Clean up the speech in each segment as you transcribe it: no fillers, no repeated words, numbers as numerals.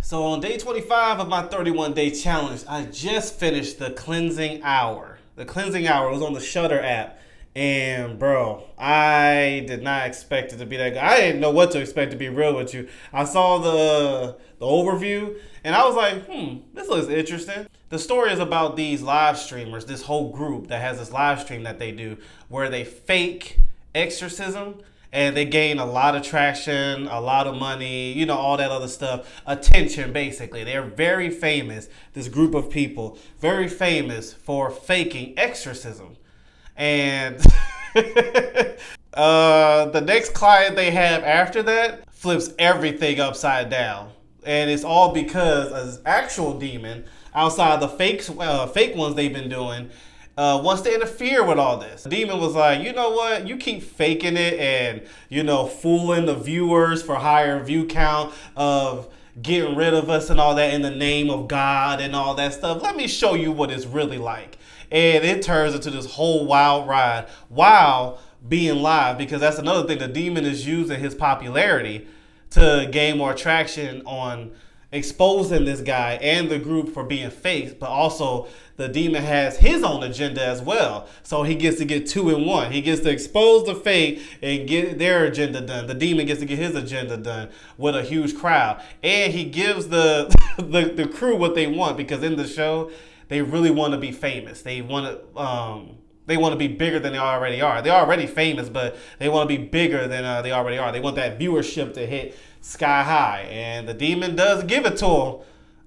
So on day 25 of my 31-day challenge, I just finished the cleansing hour. The cleansing hour was on the Shutter app. And bro, I did not expect it to be that good. I didn't know what to expect, to be real with you. I saw the overview and I was like, this looks interesting. The story is about these live streamers, this whole group that has this live stream that they do where they fake exorcism and they gain a lot of traction, a lot of money, all that other stuff. Attention, basically. They're very famous, this group of people, very famous for faking exorcism. And the next client they have after that flips everything upside down. And it's all because an actual demon, outside the fake ones they've been doing, wants to interfere with all this. The demon was like, you know what? You keep faking it and, fooling the viewers for higher view count of getting rid of us and all that in the name of God and all that stuff. Let me show you what it's really like. And it turns into this whole wild ride while being live, because that's another thing. The demon is using his popularity to gain more traction on exposing this guy and the group for being fake, but also the demon has his own agenda as well. So he gets to get two in one. He gets to expose the fake and get their agenda done. The demon gets to get his agenda done with a huge crowd. And he gives the the crew what they want, because in the show, they really want to be famous. They want to be bigger than they already are. They're already famous, but they want to be bigger than they already are. They want that viewership to hit sky high. And the demon does give it to them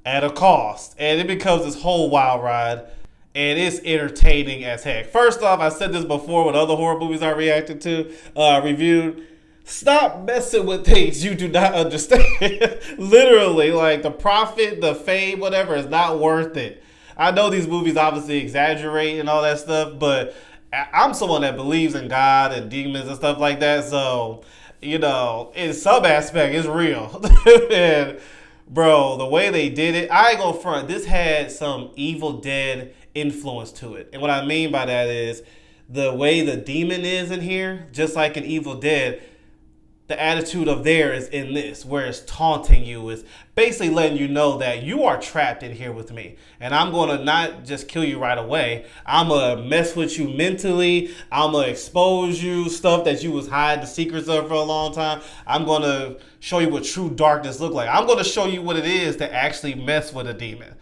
at a cost. And it becomes this whole wild ride. And it's entertaining as heck. First off, I said this before with other horror movies I reacted to, reviewed. Stop messing with things you do not understand. Literally, like the profit, the fame, whatever, is not worth it. I know these movies obviously exaggerate and all that stuff, but I'm someone that believes in God and demons and stuff like that. So, in some aspect, it's real. And, bro, the way they did it, I ain't gonna front. This had some Evil Dead influence to it. And what I mean by that is the way the demon is in here, just like in Evil Dead, the attitude of there is in this, where it's taunting you, is basically letting you know that you are trapped in here with me. And I'm going to not just kill you right away. I'm going to mess with you mentally. I'm going to expose you, stuff that you was hiding the secrets of for a long time. I'm going to show you what true darkness look like. I'm going to show you what it is to actually mess with a demon.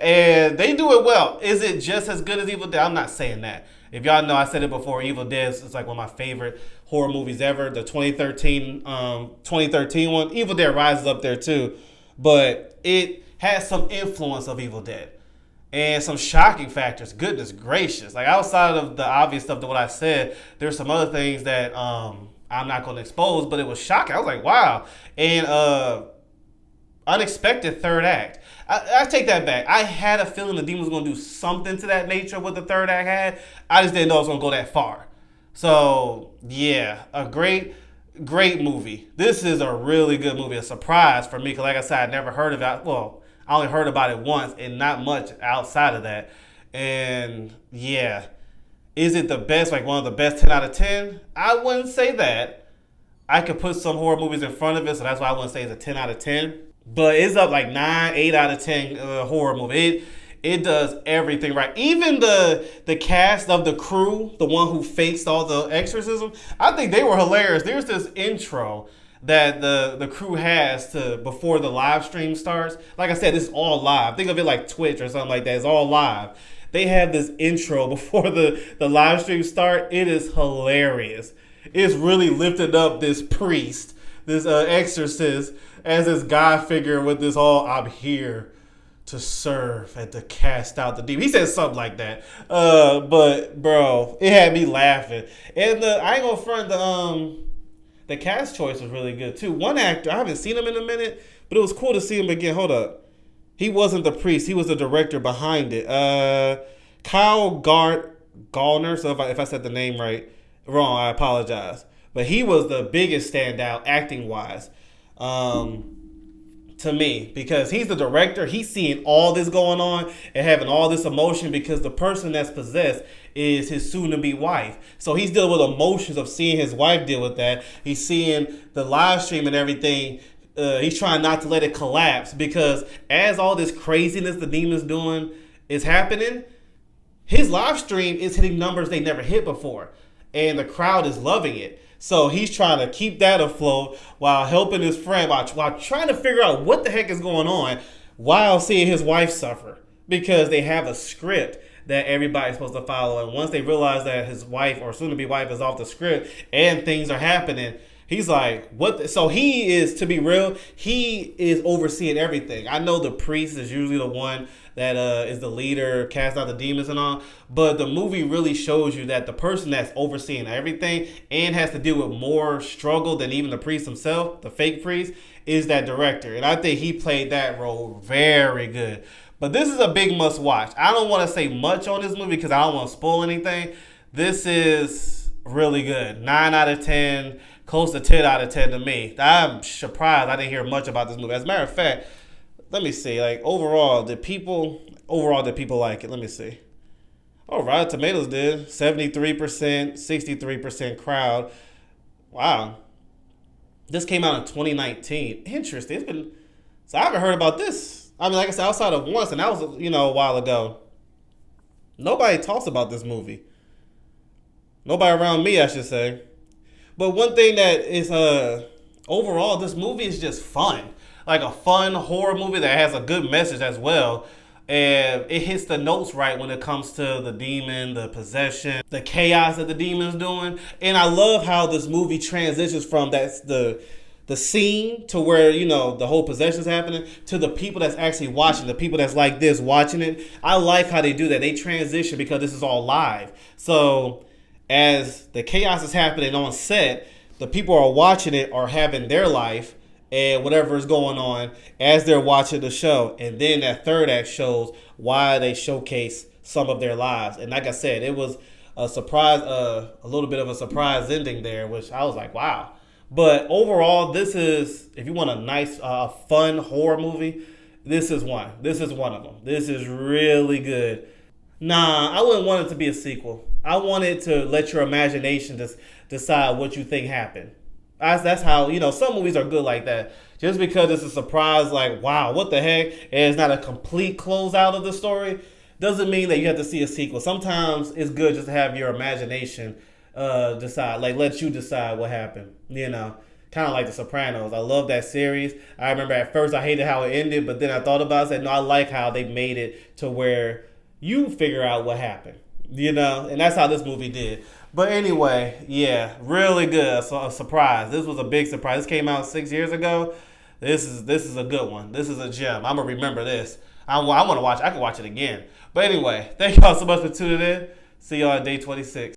And they do it well. Is it just as good as Evil Dead? I'm not saying that. If y'all know, I said it before, Evil Dead is like one of my favorite horror movies ever. The 2013 one. Evil Dead rises up there too. But it has some influence of Evil Dead. And some shocking factors. Goodness gracious. Like outside of the obvious stuff to what I said, there's some other things that I'm not going to expose. But it was shocking. I was like, wow. And unexpected third act. I take that back. I had a feeling the demon was going to do something to that nature what the third act had. I just didn't know it was going to go that far. So, yeah, a great movie. This is a really good movie. A surprise for me because, like I said, I never heard about it. Well, I only heard about it once and not much outside of that. And, yeah, is it the best, like one of the best 10 out of 10? I wouldn't say that. I could put some horror movies in front of it, so that's why I wouldn't say it's a 10 out of 10. But it's up like 9, 8 out of 10 horror movie. It does everything right. Even the cast of the crew, the one who faked all the exorcism, I think they were hilarious. There's this intro that the crew has to before the live stream starts. Like I said, it's all live. Think of it like Twitch or something like that. It's all live. They have this intro before the live stream start. It is hilarious. It's really lifted up this priest, this exorcist, as this guy figure with this I'm here to serve and to cast out the demon. He said something like that. But bro, it had me laughing. And I ain't gonna front, the cast choice was really good too. One actor, I haven't seen him in a minute, but it was cool to see him again. Hold up. He wasn't the priest, he was the director behind it. Kyle Gallner, so if I said the name wrong, I apologize. But he was the biggest standout acting wise. To me, because he's the director, he's seeing all this going on and having all this emotion because the person that's possessed is his soon-to-be wife. So he's dealing with emotions of seeing his wife deal with that. He's seeing the live stream and everything He's trying not to let it collapse because as all this craziness the demon's doing is happening, his live stream is hitting numbers they never hit before, and the crowd is loving it. So he's trying to keep that afloat while helping his friend, while trying to figure out what the heck is going on, while seeing his wife suffer because they have a script that everybody's supposed to follow. And once they realize that his wife or soon-to-be wife is off the script and things are happening, he's like, what? So he is, to be real, he is overseeing everything. I know the priest is usually the one that is the leader, cast out the demons and all. But the movie really shows you that the person that's overseeing everything and has to deal with more struggle than even the priest himself, the fake priest, is that director. And I think he played that role very good. But this is a big must watch. I don't want to say much on this movie because I don't want to spoil anything. This is really good. 9 out of 10, close to 10 out of 10 to me. I'm surprised I didn't hear much about this movie. As a matter of fact, let me see. Like overall, did people like it? Let me see. Oh, Rotten Tomatoes did 73%, 63% crowd. Wow. This came out in 2019. Interesting. So I haven't heard about this. I mean, like I said, outside of once, and that was, a while ago. Nobody talks about this movie. Nobody around me, I should say. But one thing that is, overall, this movie is just fun. Like a fun horror movie that has a good message as well. And it hits the notes right when it comes to the demon, the possession, the chaos that the demon's doing. And I love how this movie transitions from the scene to where, the whole possession's happening to the people that's actually watching, the people that's like this watching it. I like how they do that. They transition because this is all live. So as the chaos is happening on set, the people who are watching it are having their life and whatever is going on as they're watching the show. And then that third act shows why they showcase some of their lives. And like I said, it was a surprise, a little bit of a surprise ending there, which I was like, wow. But overall, this is, if you want a nice, fun horror movie, this is one. This is one of them. This is really good. Nah, I wouldn't want it to be a sequel. I wanted to let your imagination just decide what you think happened. That's how, some movies are good like that. Just because it's a surprise, like, wow, what the heck, and it's not a complete closeout of the story, doesn't mean that you have to see a sequel. Sometimes it's good just to have your imagination decide, like let you decide what happened, kind of like The Sopranos. I love that series. I remember at first I hated how it ended, but then I thought about it, said, no, I like how they made it to where you figure out what happened, and that's how this movie did. But anyway, yeah, really good. So a surprise. This was a big surprise. This came out 6 years ago. This is a good one. This is a gem. I'm gonna remember this. I want to watch. I can watch it again. But anyway, thank y'all so much for tuning in. See y'all at day 26.